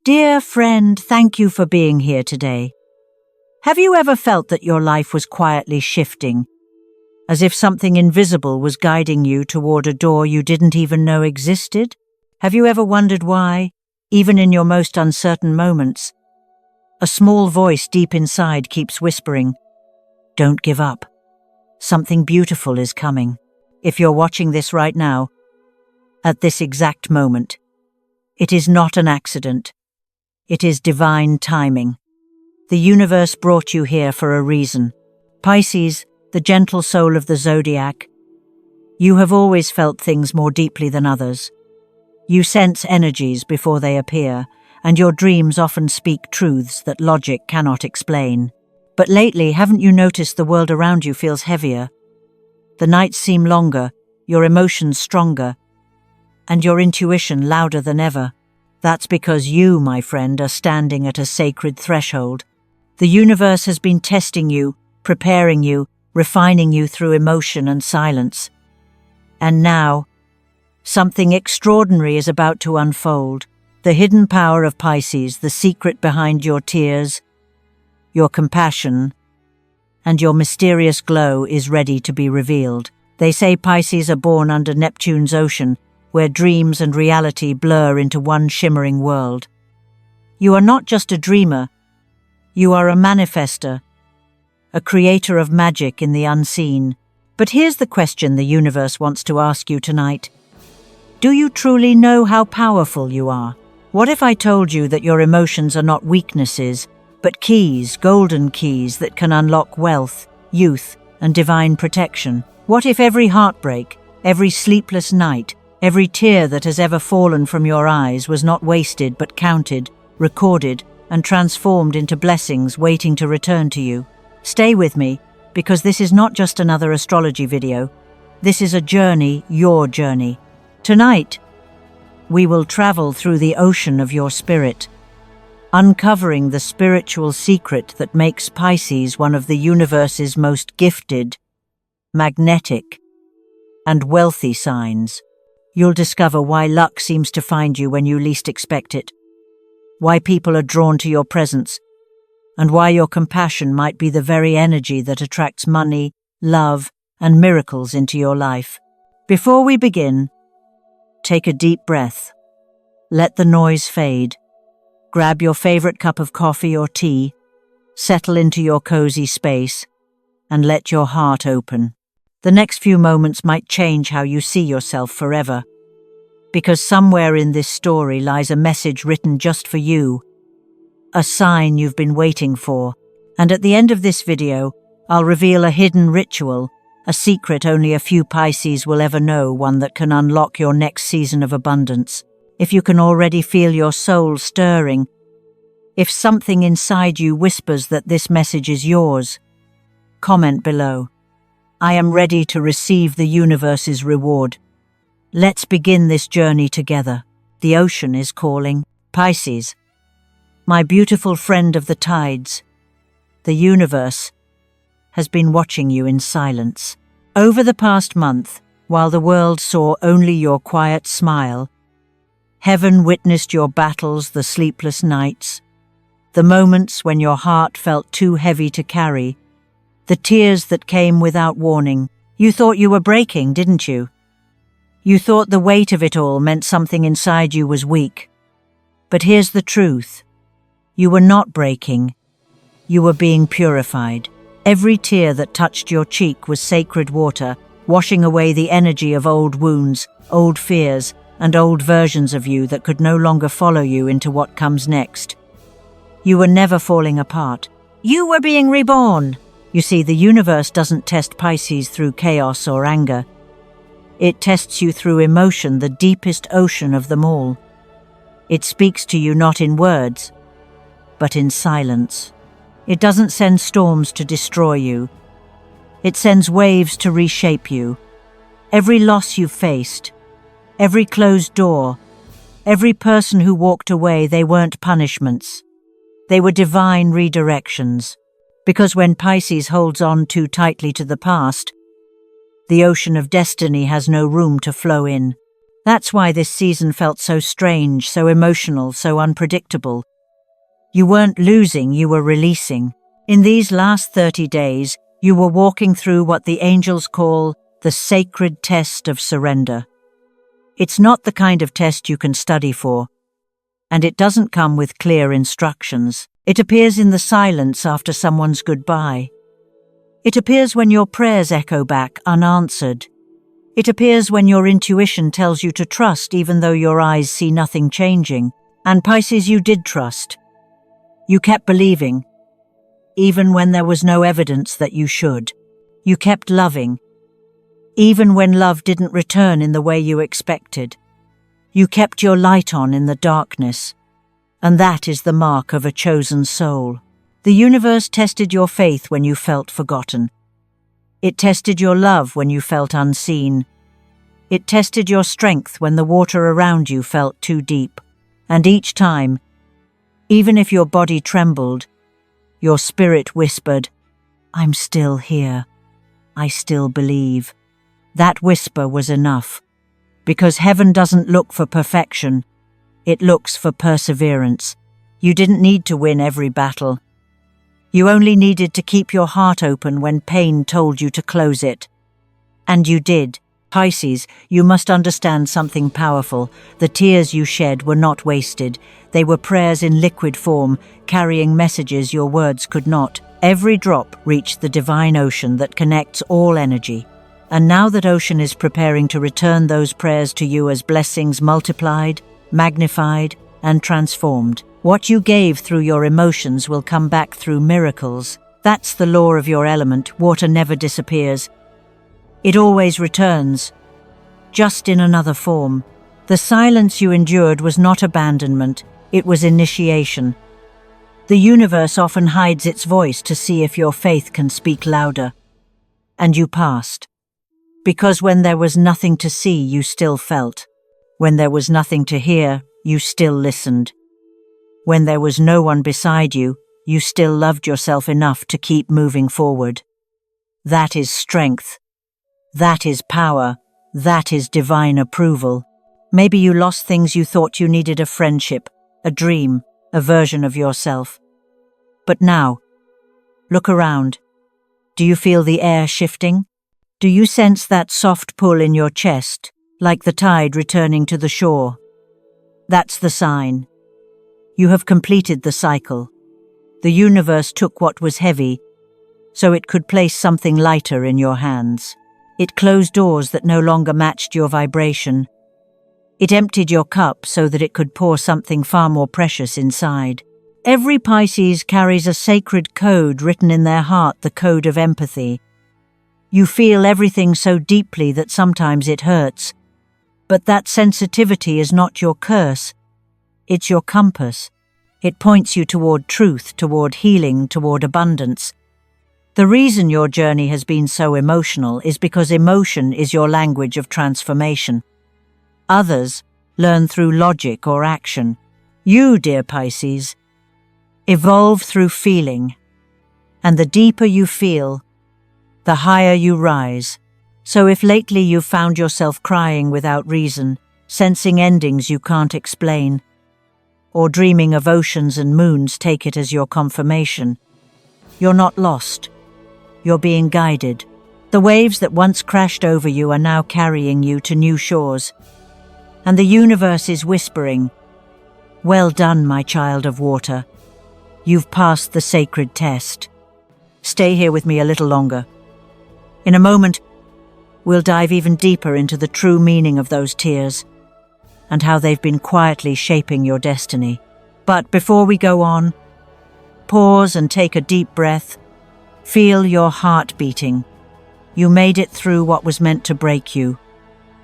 Dear friend, thank you for being here today. Have you ever felt that your life was quietly shifting, as if something invisible was guiding you toward a door you didn't even know existed? Have you ever wondered why, even in your most uncertain moments, a small voice deep inside keeps whispering, "Don't give up. Something beautiful is coming." If you're watching this right now, at this exact moment, it is not an accident. It is divine timing. The universe brought you here for a reason. Pisces, the gentle soul of the Zodiac, you have always felt things more deeply than others. You sense energies before they appear, and your dreams often speak truths that logic cannot explain. But lately, haven't you noticed the world around you feels heavier? The nights seem longer, your emotions stronger, and your intuition louder than ever. That's because you, my friend, are standing at a sacred threshold. The universe has been testing you, preparing you, refining you through emotion and silence. And now, something extraordinary is about to unfold. The hidden power of Pisces, the secret behind your tears, your compassion, and your mysterious glow is ready to be revealed. They say Pisces are born under Neptune's ocean, where dreams and reality blur into one shimmering world. You are not just a dreamer, you are a manifester, a creator of magic in the unseen. But here's the question the universe wants to ask you tonight. Do you truly know how powerful you are? What if I told you that your emotions are not weaknesses, but keys, golden keys that can unlock wealth, youth, and divine protection? What if every heartbreak, every sleepless night, every tear that has ever fallen from your eyes was not wasted but counted, recorded, and transformed into blessings waiting to return to you? Stay with me, because this is not just another astrology video. This is a journey, your journey. Tonight, we will travel through the ocean of your spirit, uncovering the spiritual secret that makes Pisces one of the universe's most gifted, magnetic, and wealthy signs. You'll discover why luck seems to find you when you least expect it, why people are drawn to your presence, and why your compassion might be the very energy that attracts money, love, and miracles into your life. Before we begin, take a deep breath. Let the noise fade. Grab your favorite cup of coffee or tea, settle into your cozy space, and let your heart open. The next few moments might change how you see yourself forever, because somewhere in this story lies a message written just for you, a sign you've been waiting for. And at the end of this video, I'll reveal a hidden ritual, a secret only a few Pisces will ever know, one that can unlock your next season of abundance. If you can already feel your soul stirring, if something inside you whispers that this message is yours, comment below. I am ready to receive the universe's reward. Let's begin this journey together. The ocean is calling. Pisces, my beautiful friend of the tides, the universe has been watching you in silence. Over the past month, while the world saw only your quiet smile, heaven witnessed your battles, the sleepless nights, the moments when your heart felt too heavy to carry, the tears that came without warning. You thought you were breaking, didn't you? You thought the weight of it all meant something inside you was weak. But here's the truth. You were not breaking. You were being purified. Every tear that touched your cheek was sacred water, washing away the energy of old wounds, old fears, and old versions of you that could no longer follow you into what comes next. You were never falling apart. You were being reborn. You see, the universe doesn't test Pisces through chaos or anger. It tests you through emotion, the deepest ocean of them all. It speaks to you not in words, but in silence. It doesn't send storms to destroy you. It sends waves to reshape you. Every loss you faced, every closed door, every person who walked away, they weren't punishments. They were divine redirections. Because when Pisces holds on too tightly to the past, the ocean of destiny has no room to flow in. That's why this season felt so strange, so emotional, so unpredictable. You weren't losing, you were releasing. In these last 30 days, you were walking through what the angels call the sacred test of surrender. It's not the kind of test you can study for, and it doesn't come with clear instructions. It appears in the silence after someone's goodbye. It appears when your prayers echo back unanswered. It appears when your intuition tells you to trust even though your eyes see nothing changing. And Pisces, you did trust. You kept believing, even when there was no evidence that you should. You kept loving, even when love didn't return in the way you expected. You kept your light on in the darkness, and that is the mark of a chosen soul. The universe tested your faith when you felt forgotten. It tested your love when you felt unseen. It tested your strength when the water around you felt too deep. And each time, even if your body trembled, your spirit whispered, "I'm still here. I still believe." That whisper was enough, because heaven doesn't look for perfection. It looks for perseverance. You didn't need to win every battle. You only needed to keep your heart open when pain told you to close it. And you did. Pisces, you must understand something powerful. The tears you shed were not wasted. They were prayers in liquid form, carrying messages your words could not. Every drop reached the divine ocean that connects all energy. And now that ocean is preparing to return those prayers to you as blessings multiplied, magnified, and transformed. What you gave through your emotions will come back through miracles. That's the law of your element. Water never disappears. It always returns, just in another form. The silence you endured was not abandonment, it was initiation. The universe often hides its voice to see if your faith can speak louder. And you passed. Because when there was nothing to see, you still felt. When there was nothing to hear, you still listened. When there was no one beside you, you still loved yourself enough to keep moving forward. That is strength. That is power. That is divine approval. Maybe you lost things you thought you needed: a friendship, a dream, a version of yourself. But now, look around. Do you feel the air shifting? Do you sense that soft pull in your chest, like the tide returning to the shore? That's the sign. You have completed the cycle. The universe took what was heavy, so it could place something lighter in your hands. It closed doors that no longer matched your vibration. It emptied your cup so that it could pour something far more precious inside. Every Pisces carries a sacred code written in their heart, the code of empathy. You feel everything so deeply that sometimes it hurts. But that sensitivity is not your curse. It's your compass. It points you toward truth, toward healing, toward abundance. The reason your journey has been so emotional is because emotion is your language of transformation. Others learn through logic or action. You, dear Pisces, evolve through feeling. And the deeper you feel, the higher you rise. So if lately you've found yourself crying without reason, sensing endings you can't explain, or dreaming of oceans and moons, take it as your confirmation. You're not lost. You're being guided. The waves that once crashed over you are now carrying you to new shores. And the universe is whispering, "Well done, my child of water. You've passed the sacred test." Stay here with me a little longer. In a moment, we'll dive even deeper into the true meaning of those tears and how they've been quietly shaping your destiny. But before we go on, pause and take a deep breath. Feel your heart beating. You made it through what was meant to break you.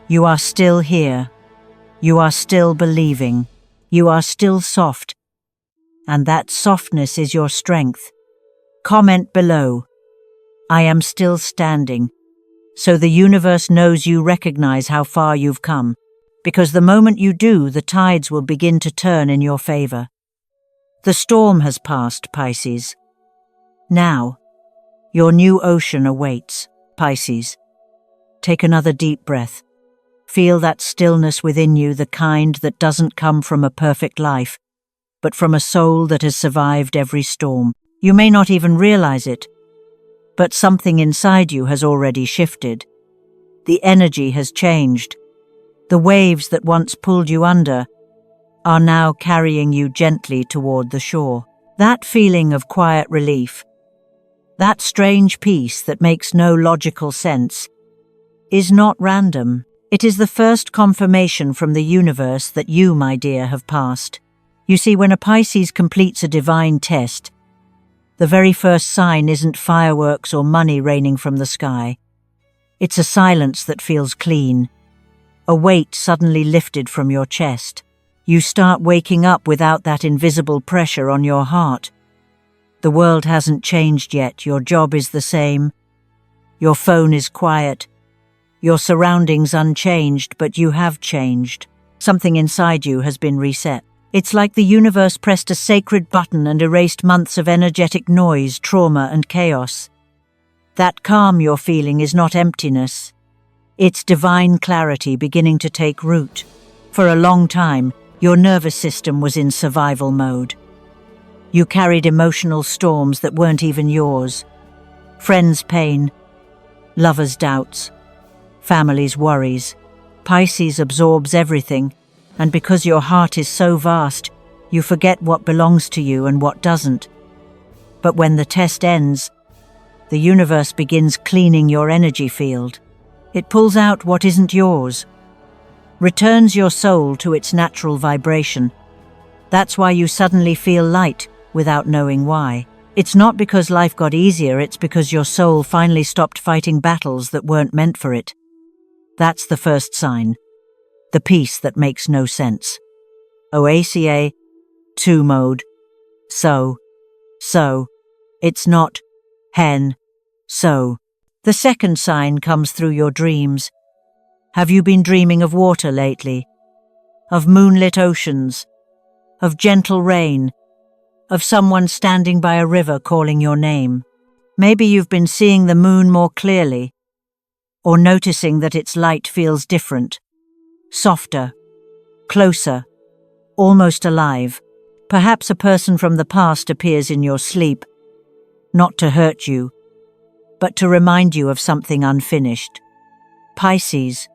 You are still here. You are still believing. You are still soft. And that softness is your strength. Comment below, "I am still standing," so the universe knows you recognize how far you've come. Because the moment you do, the tides will begin to turn in your favor. The storm has passed, Pisces. Now, your new ocean awaits, Pisces. Take another deep breath. Feel that stillness within you, the kind that doesn't come from a perfect life, but from a soul that has survived every storm. You may not even realize it, but something inside you has already shifted. The energy has changed. The waves that once pulled you under are now carrying you gently toward the shore. That feeling of quiet relief, that strange peace that makes no logical sense, is not random. It is the first confirmation from the universe that you, my dear, have passed. You see, when a Pisces completes a divine test, the very first sign isn't fireworks or money raining from the sky. It's a silence that feels clean, a weight suddenly lifted from your chest. You start waking up without that invisible pressure on your heart. The world hasn't changed yet, your job is the same. Your phone is quiet. Your surroundings unchanged, but you have changed. Something inside you has been reset. It's like the universe pressed a sacred button and erased months of energetic noise, trauma, and chaos. That calm you're feeling is not emptiness. It's divine clarity beginning to take root. For a long time, your nervous system was in survival mode. You carried emotional storms that weren't even yours. Friends' pain, lovers' doubts, family's worries. Pisces absorbs everything, and because your heart is so vast, you forget what belongs to you and what doesn't. But when the test ends, the universe begins cleaning your energy field. It pulls out what isn't yours, returns your soul to its natural vibration. That's why you suddenly feel light without knowing why. It's not because life got easier, it's because your soul finally stopped fighting battles that weren't meant for it. That's the first sign, the peace that makes no sense. OACA, 2 mode. So. It's not hen, so. The second sign comes through your dreams. Have you been dreaming of water lately? Of moonlit oceans? Of gentle rain? Of someone standing by a river calling your name? Maybe you've been seeing the moon more clearly, or noticing that its light feels different, softer, closer, almost alive. Perhaps a person from the past appears in your sleep, not to hurt you, but to remind you of something unfinished. Pisces,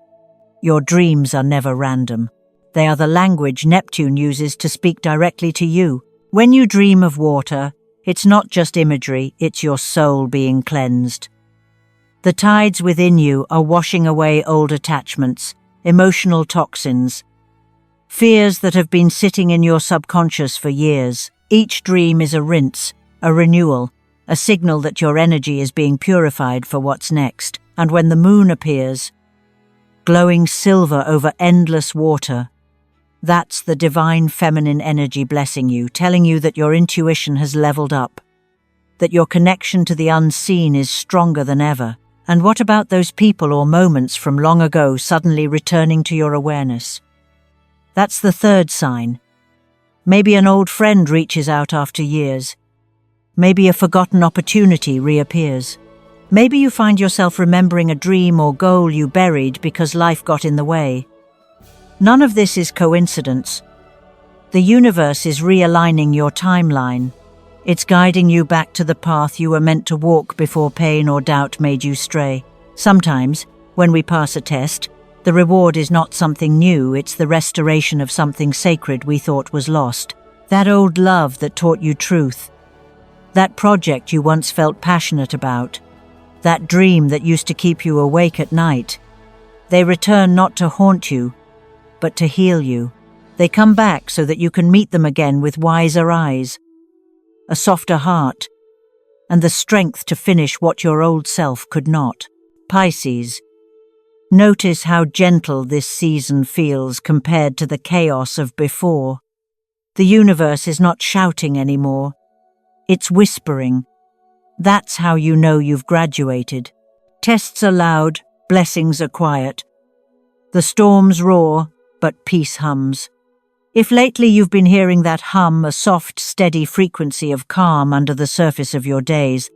your dreams are never random. They are the language Neptune uses to speak directly to you. When you dream of water, it's not just imagery, it's your soul being cleansed. The tides within you are washing away old attachments, emotional toxins, fears that have been sitting in your subconscious for years. Each dream is a rinse, a renewal, a signal that your energy is being purified for what's next. And when the moon appears, glowing silver over endless water, that's the divine feminine energy blessing you, telling you that your intuition has leveled up, that your connection to the unseen is stronger than ever. And what about those people or moments from long ago suddenly returning to your awareness? That's the third sign. Maybe an old friend reaches out after years. Maybe a forgotten opportunity reappears. Maybe you find yourself remembering a dream or goal you buried because life got in the way. None of this is coincidence. The universe is realigning your timeline. It's guiding you back to the path you were meant to walk before pain or doubt made you stray. Sometimes, when we pass a test, the reward is not something new, it's the restoration of something sacred we thought was lost. That old love that taught you truth. That project you once felt passionate about. That dream that used to keep you awake at night. They return not to haunt you, but to heal you. They come back so that you can meet them again with wiser eyes, a softer heart, and the strength to finish what your old self could not. Pisces, notice how gentle this season feels compared to the chaos of before. The universe is not shouting anymore. It's whispering. That's how you know you've graduated. Tests are loud, blessings are quiet. The storms roar, but peace hums. If lately you've been hearing that hum, a soft, steady frequency of calm under the surface of your days,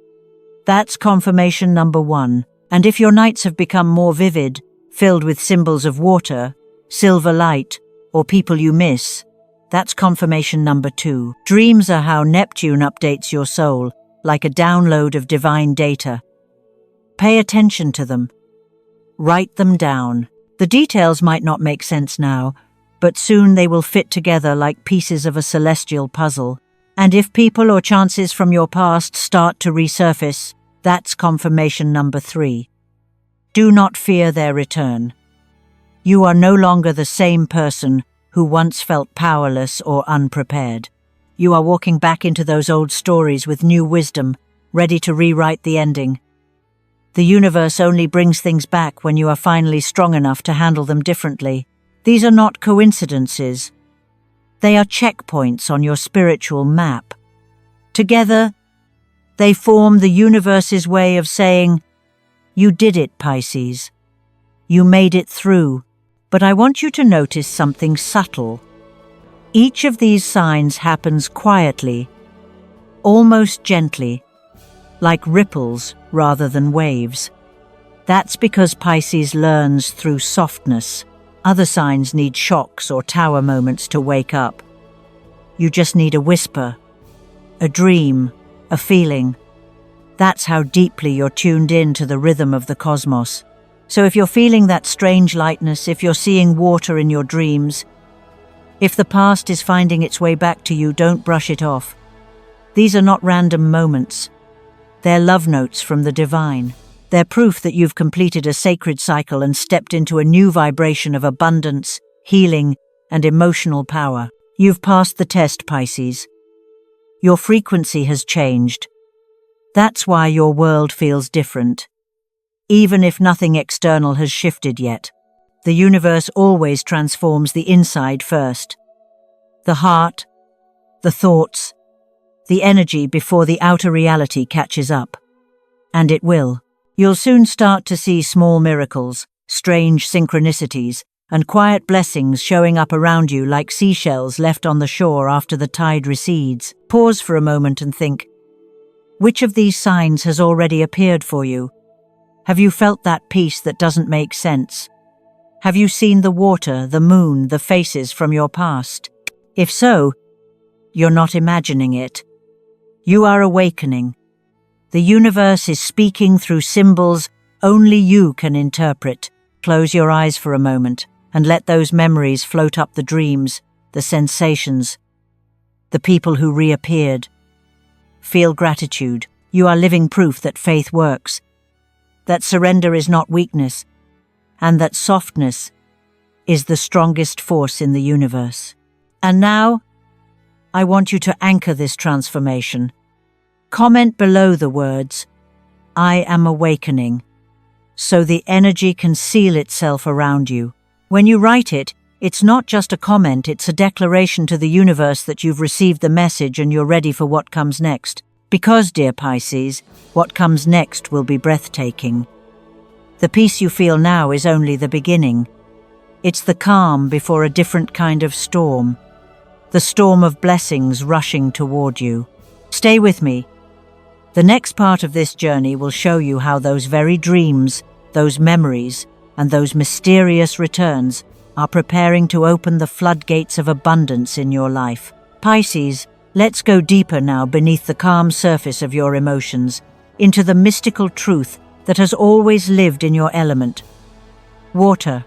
that's confirmation number 1. And if your nights have become more vivid, filled with symbols of water, silver light, or people you miss, that's confirmation number 2. Dreams are how Neptune updates your soul, like a download of divine data. Pay attention to them. Write them down. The details might not make sense now, but soon they will fit together like pieces of a celestial puzzle. And if people or chances from your past start to resurface, that's confirmation number 3. Do not fear their return. You are no longer the same person who once felt powerless or unprepared. You are walking back into those old stories with new wisdom, ready to rewrite the ending. The universe only brings things back when you are finally strong enough to handle them differently. These are not coincidences. They are checkpoints on your spiritual map. Together, they form the universe's way of saying, "You did it, Pisces. You made it through." But I want you to notice something subtle. Each of these signs happens quietly, almost gently, like ripples rather than waves. That's because Pisces learns through softness. Other signs need shocks or tower moments to wake up. You just need a whisper, a dream, a feeling. That's how deeply you're tuned in to the rhythm of the cosmos. So if you're feeling that strange lightness, if you're seeing water in your dreams, if the past is finding its way back to you, don't brush it off. These are not random moments. They're love notes from the divine. They're proof that you've completed a sacred cycle and stepped into a new vibration of abundance, healing, and emotional power. You've passed the test, Pisces. Your frequency has changed. That's why your world feels different. Even if nothing external has shifted yet, the universe always transforms the inside first. The heart, the thoughts, the energy before the outer reality catches up. And it will. You'll soon start to see small miracles, strange synchronicities, and quiet blessings showing up around you like seashells left on the shore after the tide recedes. Pause for a moment and think, which of these signs has already appeared for you? Have you felt that peace that doesn't make sense? Have you seen the water, the moon, the faces from your past? If so, you're not imagining it. You are awakening. The universe is speaking through symbols only you can interpret. Close your eyes for a moment and let those memories float up the dreams, the sensations, the people who reappeared. Feel gratitude. You are living proof that faith works, that surrender is not weakness, and that softness is the strongest force in the universe. And now, I want you to anchor this transformation. Comment below the words, "I am awakening," so the energy can seal itself around you. When you write it, it's not just a comment, it's a declaration to the universe that you've received the message and you're ready for what comes next. Because, dear Pisces, what comes next will be breathtaking. The peace you feel now is only the beginning. It's the calm before a different kind of storm, the storm of blessings rushing toward you. Stay with me. The next part of this journey will show you how those very dreams, those memories, and those mysterious returns are preparing to open the floodgates of abundance in your life. Pisces, let's go deeper now beneath the calm surface of your emotions, into the mystical truth that has always lived in your element. Water,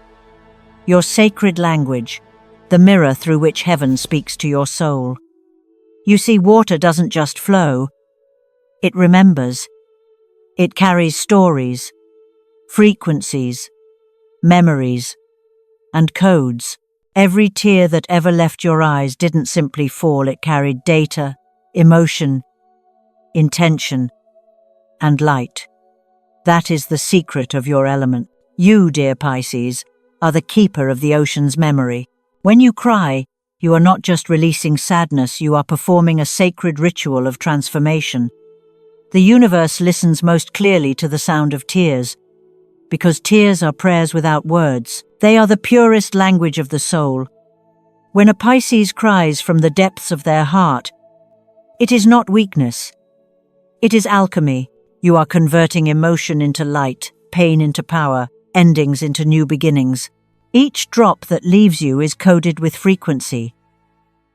your sacred language, the mirror through which heaven speaks to your soul. You see, water doesn't just flow, it remembers. It carries stories, frequencies, memories, and codes. Every tear that ever left your eyes didn't simply fall, it carried data, emotion, intention, and light. That is the secret of your element. You, dear Pisces, are the keeper of the ocean's memory. When you cry, you are not just releasing sadness, you are performing a sacred ritual of transformation. The universe listens most clearly to the sound of tears, because tears are prayers without words. They are the purest language of the soul. When a Pisces cries from the depths of their heart, it is not weakness. It is alchemy. You are converting emotion into light, pain into power, endings into new beginnings. Each drop that leaves you is coded with frequency,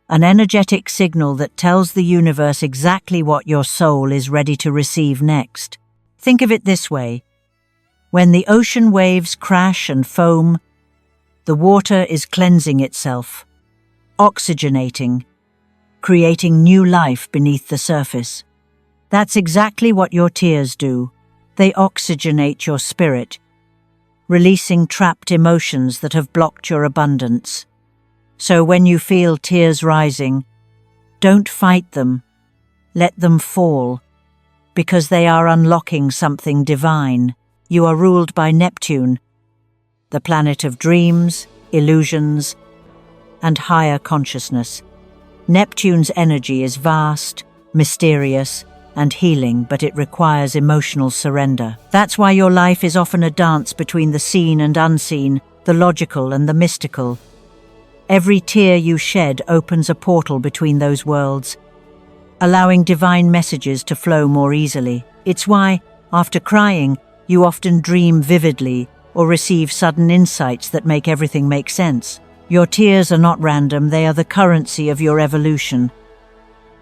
an energetic signal that tells the universe exactly what your soul is ready to receive next. Think of it this way. When the ocean waves crash and foam, the water is cleansing itself, oxygenating, creating new life beneath the surface. That's exactly what your tears do. They oxygenate your spirit, releasing trapped emotions that have blocked your abundance. So when you feel tears rising, don't fight them. Let them fall, because they are unlocking something divine. You are ruled by Neptune, the planet of dreams, illusions, and higher consciousness. Neptune's energy is vast, mysterious, and healing, but it requires emotional surrender. That's why your life is often a dance between the seen and unseen, the logical and the mystical. Every tear you shed opens a portal between those worlds, allowing divine messages to flow more easily. It's why, after crying, you often dream vividly or receive sudden insights that make everything make sense. Your tears are not random, they are the currency of your evolution.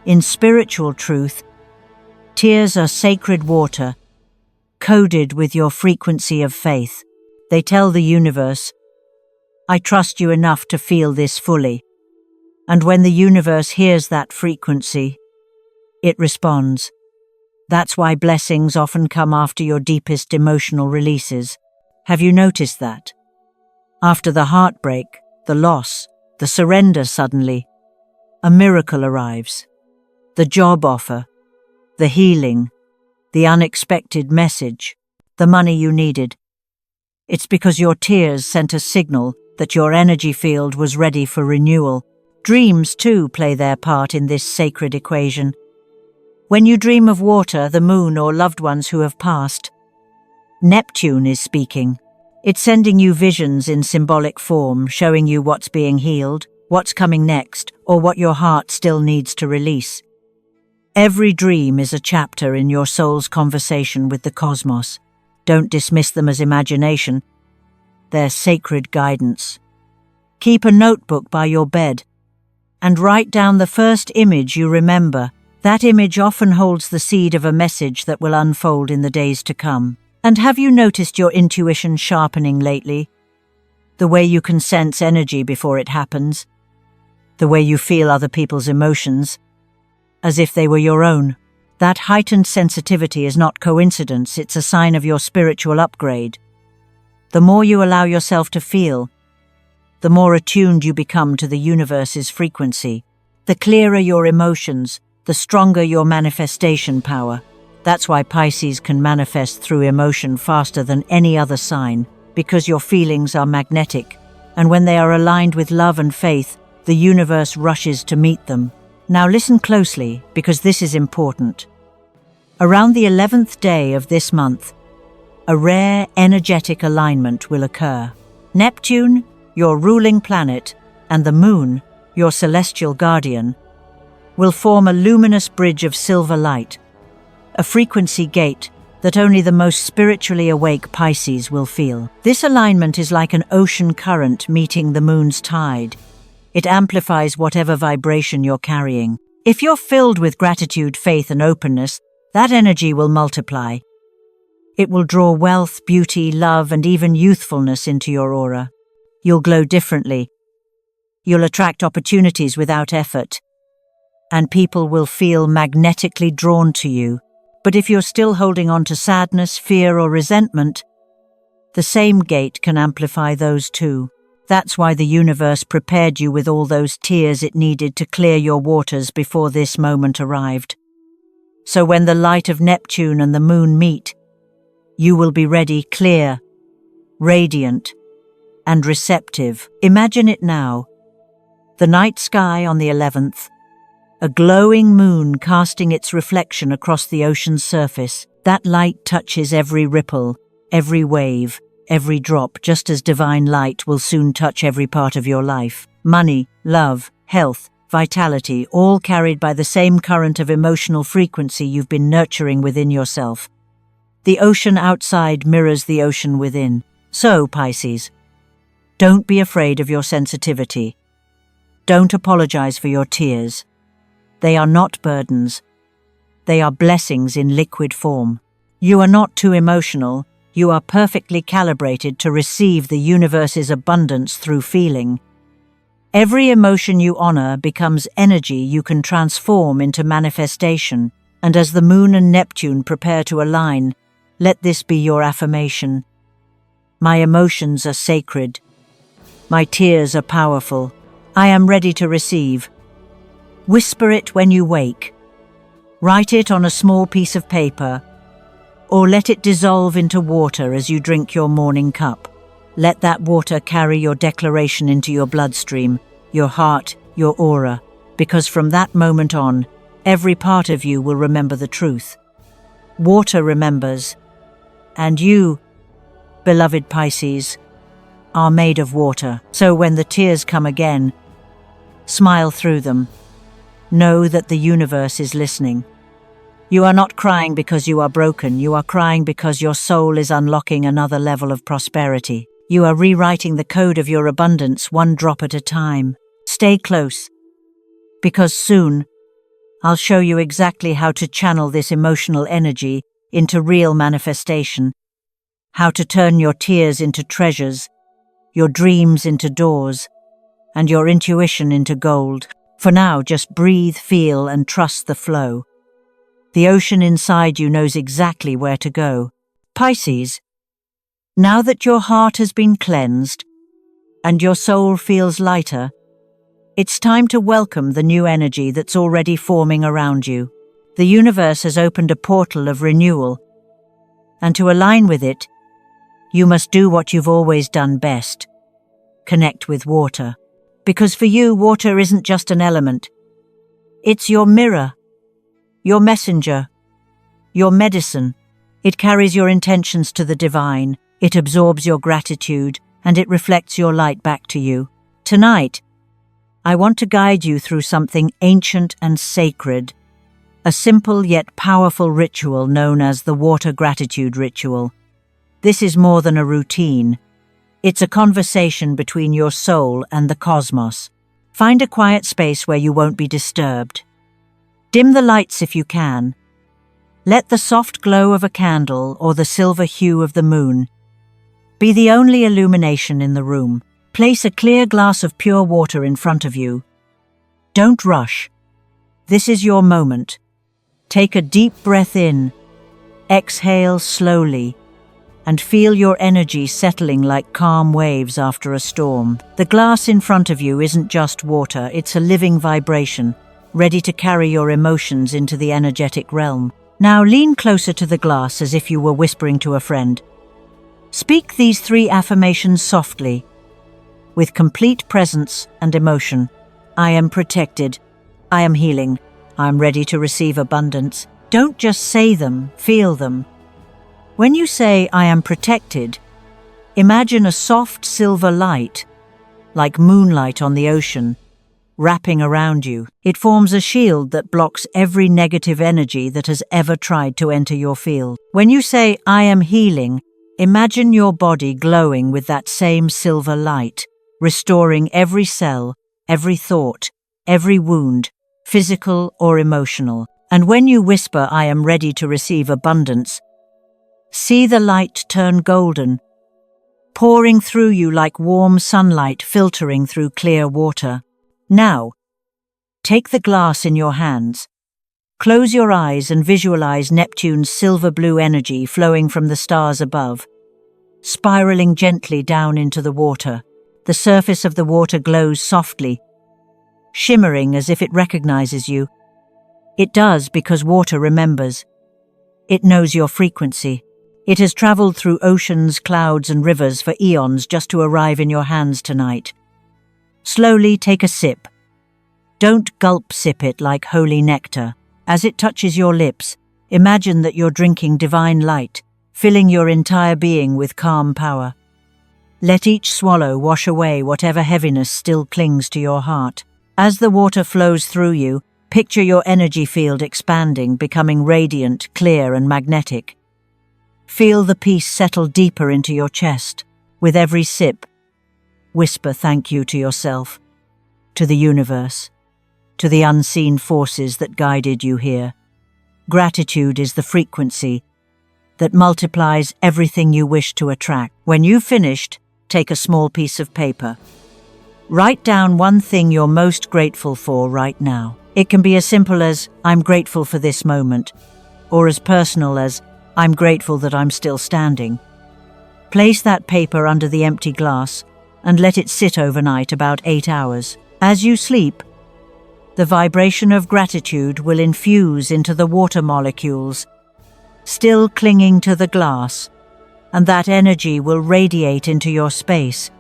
In spiritual truth, tears are sacred water, coded with your frequency of faith. They tell the universe, I trust you enough to feel this fully. And when the universe hears that frequency, it responds. That's why blessings often come after your deepest emotional releases. Have you noticed that? After the heartbreak, the loss, the surrender suddenly, a miracle arrives. The job offer, the healing, the unexpected message, the money you needed. It's because your tears sent a signal that your energy field was ready for renewal. Dreams, too, play their part in this sacred equation. When you dream of water, the moon, or loved ones who have passed, Neptune is speaking. It's sending you visions in symbolic form, showing you what's being healed, what's coming next, or what your heart still needs to release. Every dream is a chapter in your soul's conversation with the cosmos. Don't dismiss them as imagination. They're sacred guidance. Keep a notebook by your bed and write down the first image you remember. That image often holds the seed of a message that will unfold in the days to come. And have you noticed your intuition sharpening lately? The way you can sense energy before it happens. The way you feel other people's emotions, as if they were your own. That heightened sensitivity is not coincidence, it's a sign of your spiritual upgrade. The more you allow yourself to feel, the more attuned you become to the universe's frequency. The clearer your emotions, the stronger your manifestation power. That's why Pisces can manifest through emotion faster than any other sign, because your feelings are magnetic, and when they are aligned with love and faith, the universe rushes to meet them. Now listen closely, because this is important. Around the 11th day of this month, a rare energetic alignment will occur. Neptune, your ruling planet, and the moon, your celestial guardian, will form a luminous bridge of silver light, a frequency gate that only the most spiritually awake Pisces will feel. This alignment is like an ocean current meeting the moon's tide. It amplifies whatever vibration you're carrying. If you're filled with gratitude, faith, and openness, that energy will multiply. It will draw wealth, beauty, love, and even youthfulness into your aura. You'll glow differently. You'll attract opportunities without effort, and people will feel magnetically drawn to you. But if you're still holding on to sadness, fear, or resentment, the same gate can amplify those too. That's why the universe prepared you with all those tears it needed to clear your waters before this moment arrived. So when the light of Neptune and the moon meet, you will be ready, clear, radiant, and receptive. Imagine it now. The night sky on the 11th, a glowing moon casting its reflection across the ocean's surface. That light touches every ripple, every wave, every drop, just as divine light will soon touch every part of your life. Money, love, health, vitality, all carried by the same current of emotional frequency you've been nurturing within yourself. The ocean outside mirrors the ocean within, So, Pisces, don't be afraid of your sensitivity. Don't apologize for your tears. They are not burdens. They are blessings in liquid form. You are not too emotional. You are perfectly calibrated to receive the universe's abundance through feeling. Every emotion you honor becomes energy you can transform into manifestation. And as the Moon and Neptune prepare to align, let this be your affirmation. My emotions are sacred. My tears are powerful. I am ready to receive. Whisper it when you wake. Write it on a small piece of paper, or let it dissolve into water as you drink your morning cup. Let that water carry your declaration into your bloodstream, your heart, your aura, because from that moment on, every part of you will remember the truth. Water remembers, and you, beloved Pisces, are made of water. So when the tears come again, smile through them. Know that the universe is listening. You are not crying because you are broken. You are crying because your soul is unlocking another level of prosperity. You are rewriting the code of your abundance one drop at a time. Stay close, because soon I'll show you exactly how to channel this emotional energy into real manifestation, how to turn your tears into treasures, your dreams into doors, and your intuition into gold. For now, just breathe, feel, and trust the flow. The ocean inside you knows exactly where to go. Pisces, now that your heart has been cleansed and your soul feels lighter, it's time to welcome the new energy that's already forming around you. The universe has opened a portal of renewal, and to align with it, you must do what you've always done best: connect with water. Because for you, water isn't just an element. It's your mirror, your messenger, your medicine. It carries your intentions to the divine, it absorbs your gratitude, and it reflects your light back to you. Tonight, I want to guide you through something ancient and sacred, a simple yet powerful ritual known as the Water Gratitude Ritual. This is more than a routine. It's a conversation between your soul and the cosmos. Find a quiet space where you won't be disturbed. Dim the lights if you can. Let the soft glow of a candle or the silver hue of the moon be the only illumination in the room. Place a clear glass of pure water in front of you. Don't rush. This is your moment. Take a deep breath in. Exhale slowly, and feel your energy settling like calm waves after a storm. The glass in front of you isn't just water, it's a living vibration, ready to carry your emotions into the energetic realm. Now lean closer to the glass as if you were whispering to a friend. Speak these 3 affirmations softly, with complete presence and emotion. I am protected. I am healing. I am ready to receive abundance. Don't just say them, feel them. When you say, I am protected, imagine a soft silver light, like moonlight on the ocean, wrapping around you. It forms a shield that blocks every negative energy that has ever tried to enter your field. When you say, I am healing, imagine your body glowing with that same silver light, restoring every cell, every thought, every wound, physical or emotional. And when you whisper, I am ready to receive abundance, see the light turn golden, pouring through you like warm sunlight filtering through clear water. Now, take the glass in your hands. Close your eyes and visualize Neptune's silver blue energy flowing from the stars above, spiraling gently down into the water. The surface of the water glows softly, shimmering as if it recognizes you. It does because water remembers. It knows your frequency. It has traveled through oceans, clouds, and rivers for eons just to arrive in your hands tonight. Slowly take a sip. Don't gulp sip it like holy nectar. As it touches your lips, imagine that you're drinking divine light, filling your entire being with calm power. Let each swallow wash away whatever heaviness still clings to your heart. As the water flows through you, picture your energy field expanding, becoming radiant, clear, and magnetic. Feel the peace settle deeper into your chest. With every sip, whisper thank you to yourself, to the universe, to the unseen forces that guided you here. Gratitude is the frequency that multiplies everything you wish to attract. When you've finished, take a small piece of paper. Write down one thing you're most grateful for right now. It can be as simple as, I'm grateful for this moment, or as personal as, I'm grateful that I'm still standing. Place that paper under the empty glass and let it sit overnight about 8 hours. As you sleep, the vibration of gratitude will infuse into the water molecules, still clinging to the glass, and that energy will radiate into your space,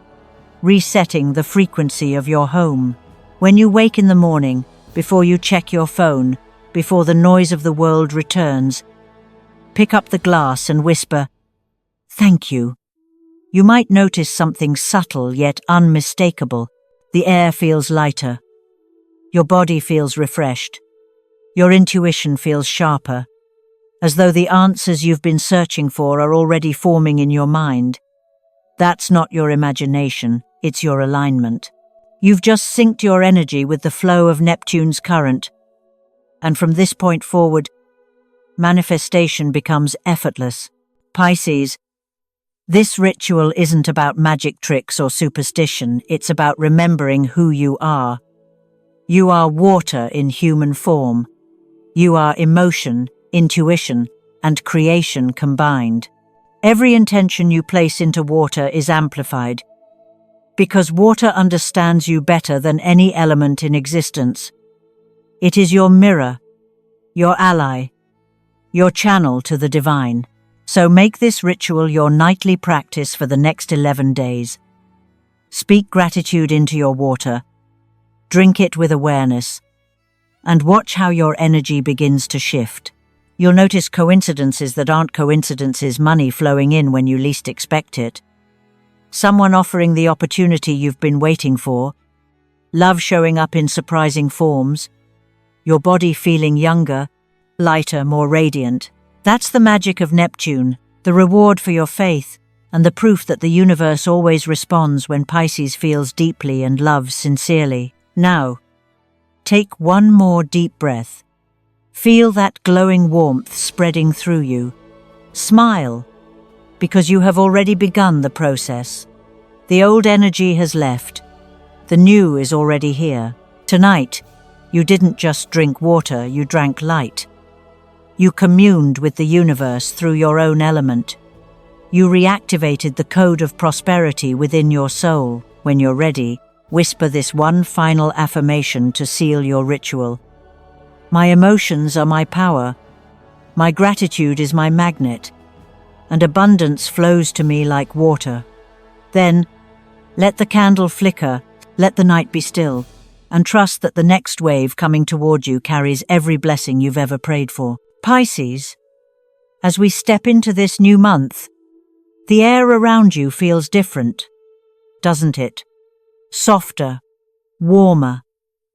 resetting the frequency of your home. When you wake in the morning, before you check your phone, before the noise of the world returns, pick up the glass and whisper, thank you. You might notice something subtle yet unmistakable. The air feels lighter. Your body feels refreshed. Your intuition feels sharper, as though the answers you've been searching for are already forming in your mind. That's not your imagination, it's your alignment. You've just synced your energy with the flow of Neptune's current, and from this point forward, manifestation becomes effortless. Pisces, this ritual isn't about magic tricks or superstition, it's about remembering who you are. You are water in human form. You are emotion, intuition, and creation combined. Every intention you place into water is amplified, because water understands you better than any element in existence. It is your mirror, your ally, your channel to the divine. So make this ritual your nightly practice for the next 11 days. Speak gratitude into your water, drink it with awareness, and watch how your energy begins to shift. You'll notice coincidences that aren't coincidences, money flowing in when you least expect it, someone offering the opportunity you've been waiting for, love showing up in surprising forms, your body feeling younger, lighter, more radiant. That's the magic of Neptune, the reward for your faith, and the proof that the universe always responds when Pisces feels deeply and loves sincerely. Now, take one more deep breath. Feel that glowing warmth spreading through you. Smile, because you have already begun the process. The old energy has left. The new is already here. Tonight, you didn't just drink water, you drank light. You communed with the universe through your own element. You reactivated the code of prosperity within your soul. When you're ready, whisper this one final affirmation to seal your ritual. My emotions are my power. My gratitude is my magnet. And abundance flows to me like water. Then, let the candle flicker, let the night be still, and trust that the next wave coming toward you carries every blessing you've ever prayed for. Pisces, as we step into this new month, the air around you feels different, doesn't it? Softer, warmer,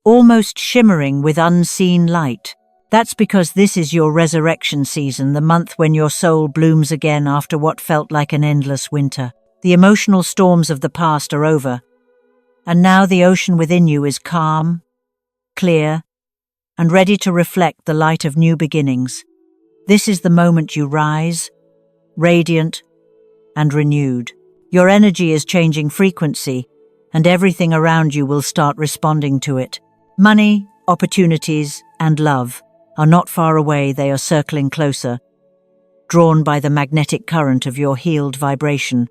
almost shimmering with unseen light. That's because this is your resurrection season, the month when your soul blooms again after what felt like an endless winter. The emotional storms of the past are over, and now the ocean within you is calm, clear, and ready to reflect the light of new beginnings. This is the moment you rise, radiant and renewed. Your energy is changing frequency, and everything around you will start responding to it. Money, opportunities, and love are not far away, they are circling closer, drawn by the magnetic current of your healed vibration.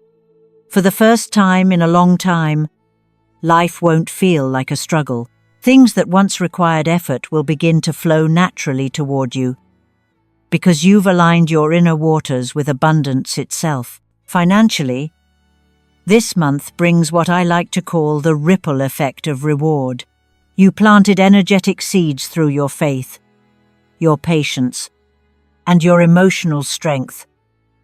For the first time in a long time, life won't feel like a struggle. Things that once required effort will begin to flow naturally toward you, because you've aligned your inner waters with abundance itself. Financially, this month brings what I like to call the ripple effect of reward. You planted energetic seeds through your faith, your patience, and your emotional strength,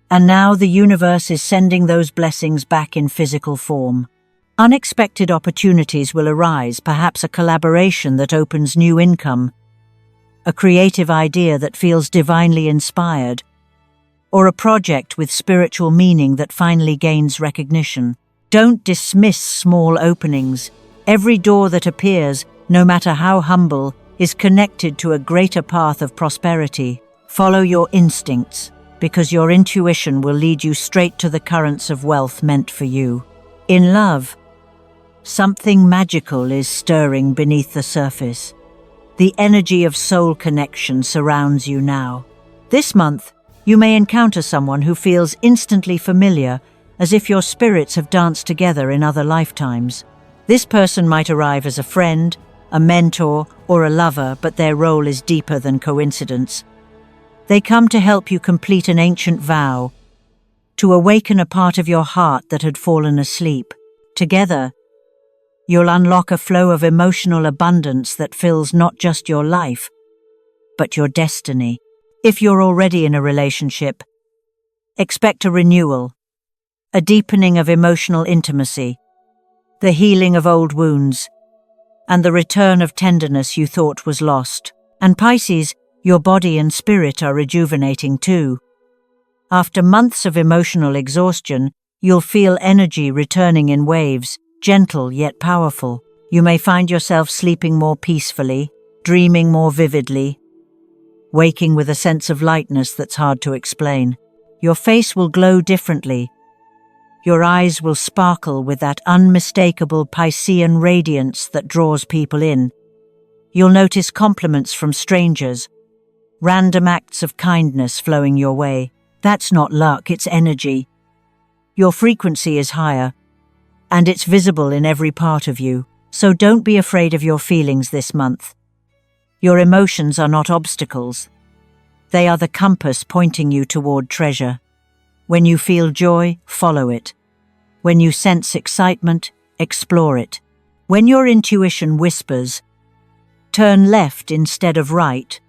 and now the universe is sending those blessings back in physical form. Unexpected opportunities will arise, perhaps a collaboration that opens new income, a creative idea that feels divinely inspired, or a project with spiritual meaning that finally gains recognition. Don't dismiss small openings. Every door that appears, no matter how humble, is connected to a greater path of prosperity. Follow your instincts, because your intuition will lead you straight to the currents of wealth meant for you. In love, something magical is stirring beneath the surface. The energy of soul connection surrounds you now. This month, you may encounter someone who feels instantly familiar, as if your spirits have danced together in other lifetimes. This person might arrive as a friend, a mentor, or a lover, but their role is deeper than coincidence. They come to help you complete an ancient vow, to awaken a part of your heart that had fallen asleep. Together, you'll unlock a flow of emotional abundance that fills not just your life, but your destiny. If you're already in a relationship, expect a renewal, a deepening of emotional intimacy, the healing of old wounds, and the return of tenderness you thought was lost. And Pisces, your body and spirit are rejuvenating too. After months of emotional exhaustion, you'll feel energy returning in waves, gentle yet powerful. You may find yourself sleeping more peacefully, dreaming more vividly, waking with a sense of lightness that's hard to explain. Your face will glow differently. Your eyes will sparkle with that unmistakable Piscean radiance that draws people in. You'll notice compliments from strangers, random acts of kindness flowing your way. That's not luck, it's energy. Your frequency is higher, and it's visible in every part of you. So don't be afraid of your feelings this month. Your emotions are not obstacles. They are the compass pointing you toward treasure. When you feel joy, follow it. When you sense excitement, explore it. When your intuition whispers, turn left instead of right,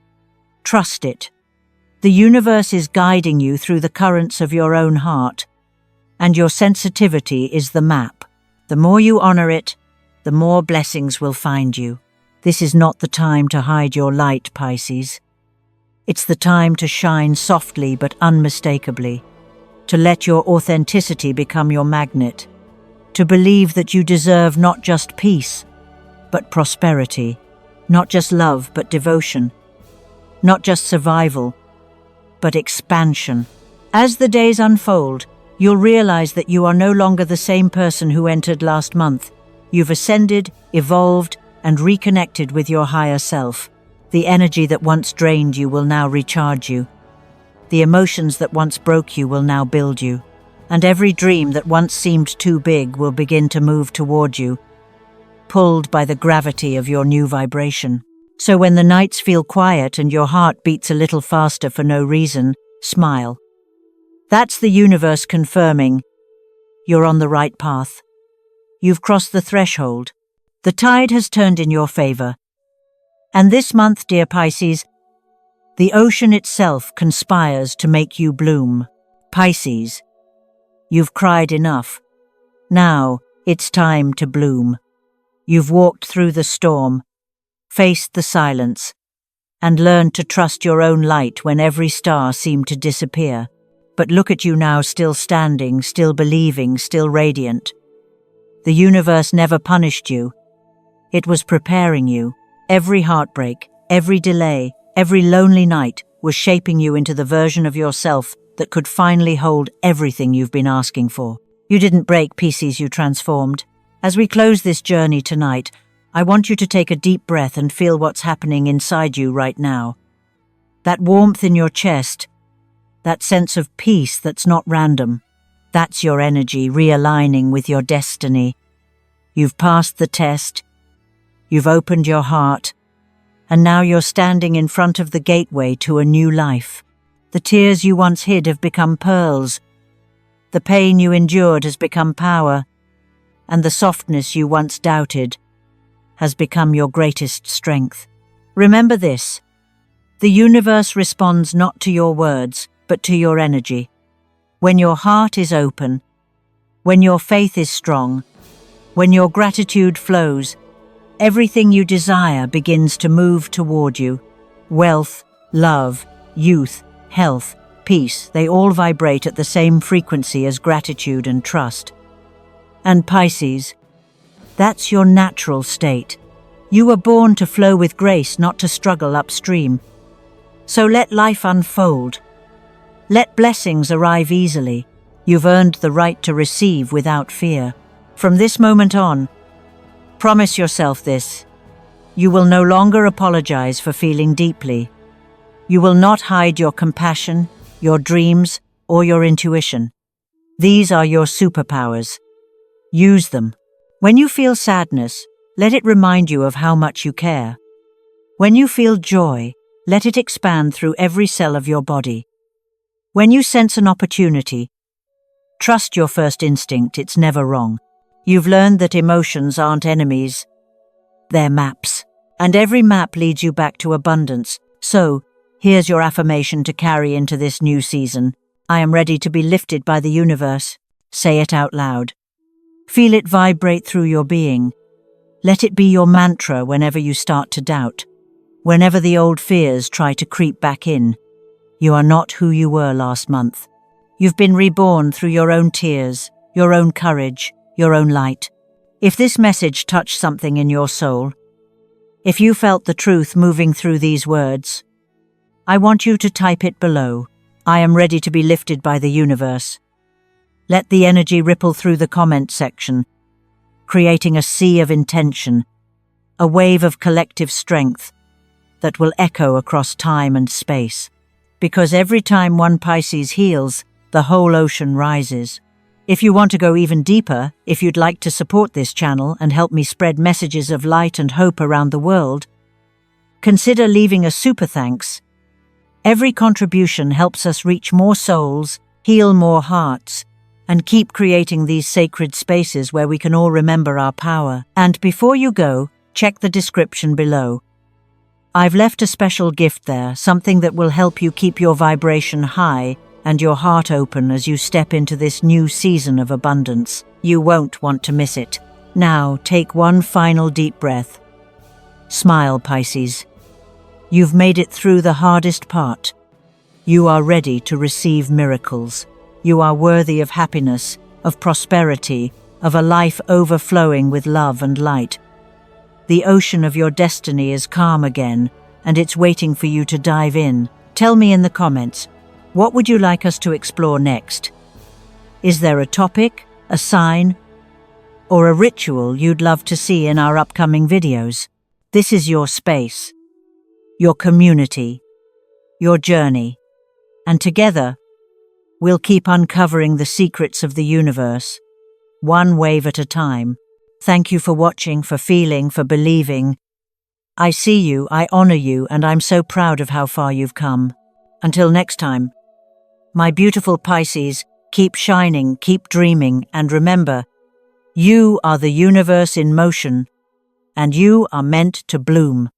trust it. The universe is guiding you through the currents of your own heart, and your sensitivity is the map. The more you honor it, the more blessings will find you. This is not the time to hide your light, Pisces. It's the time to shine softly but unmistakably, to let your authenticity become your magnet, to believe that you deserve not just peace, but prosperity, not just love, but devotion, not just survival, but expansion. As the days unfold, you'll realize that you are no longer the same person who entered last month. You've ascended, evolved, and reconnected with your higher self. The energy that once drained you will now recharge you. The emotions that once broke you will now build you. And every dream that once seemed too big will begin to move toward you, pulled by the gravity of your new vibration. So when the nights feel quiet and your heart beats a little faster for no reason, smile. That's the universe confirming you're on the right path. You've crossed the threshold. The tide has turned in your favor. And this month, dear Pisces, the ocean itself conspires to make you bloom. Pisces, you've cried enough. Now it's time to bloom. You've walked through the storm, faced the silence, and learned to trust your own light when every star seemed to disappear. But look at you now, still standing, still believing, still radiant. The universe never punished you. It was preparing you. Every heartbreak, every delay, every lonely night was shaping you into the version of yourself that could finally hold everything you've been asking for. You didn't break, Pisces, you transformed. As we close this journey tonight, I want you to take a deep breath and feel what's happening inside you right now. That warmth in your chest, that sense of peace that's not random. That's your energy realigning with your destiny. You've passed the test. You've opened your heart. And now you're standing in front of the gateway to a new life. The tears you once hid have become pearls. The pain you endured has become power. And the softness you once doubted has become your greatest strength. Remember this: the universe responds not to your words, but to your energy. When your heart is open, when your faith is strong, when your gratitude flows, everything you desire begins to move toward you. Wealth, love, youth, health, peace, they all vibrate at the same frequency as gratitude and trust. And Pisces, that's your natural state. You were born to flow with grace, not to struggle upstream. So let life unfold. Let blessings arrive easily. You've earned the right to receive without fear. From this moment on, promise yourself this. You will no longer apologize for feeling deeply. You will not hide your compassion, your dreams, or your intuition. These are your superpowers. Use them. When you feel sadness, let it remind you of how much you care. When you feel joy, let it expand through every cell of your body. When you sense an opportunity, trust your first instinct, it's never wrong. You've learned that emotions aren't enemies, they're maps. And every map leads you back to abundance. So, here's your affirmation to carry into this new season. I am ready to be lifted by the universe. Say it out loud. Feel it vibrate through your being. Let it be your mantra whenever you start to doubt. Whenever the old fears try to creep back in. You are not who you were last month. You've been reborn through your own tears, your own courage, your own light. If this message touched something in your soul, if you felt the truth moving through these words, I want you to type it below. I am ready to be lifted by the universe. Let the energy ripple through the comment section, creating a sea of intention, a wave of collective strength that will echo across time and space. Because every time one Pisces heals, the whole ocean rises. If you want to go even deeper, if you'd like to support this channel and help me spread messages of light and hope around the world, consider leaving a super thanks. Every contribution helps us reach more souls, heal more hearts, and keep creating these sacred spaces where we can all remember our power. And before you go, check the description below. I've left a special gift there, something that will help you keep your vibration high and your heart open as you step into this new season of abundance. You won't want to miss it. Now, take one final deep breath. Smile, Pisces. You've made it through the hardest part. You are ready to receive miracles. You are worthy of happiness, of prosperity, of a life overflowing with love and light. The ocean of your destiny is calm again, and it's waiting for you to dive in. Tell me in the comments, what would you like us to explore next? Is there a topic, a sign, or a ritual you'd love to see in our upcoming videos? This is your space, your community, your journey, and together, we'll keep uncovering the secrets of the universe, one wave at a time. Thank you for watching, for feeling, for believing. I see you, I honor you, and I'm so proud of how far you've come. Until next time, my beautiful Pisces, keep shining, keep dreaming, and remember, you are the universe in motion, and you are meant to bloom.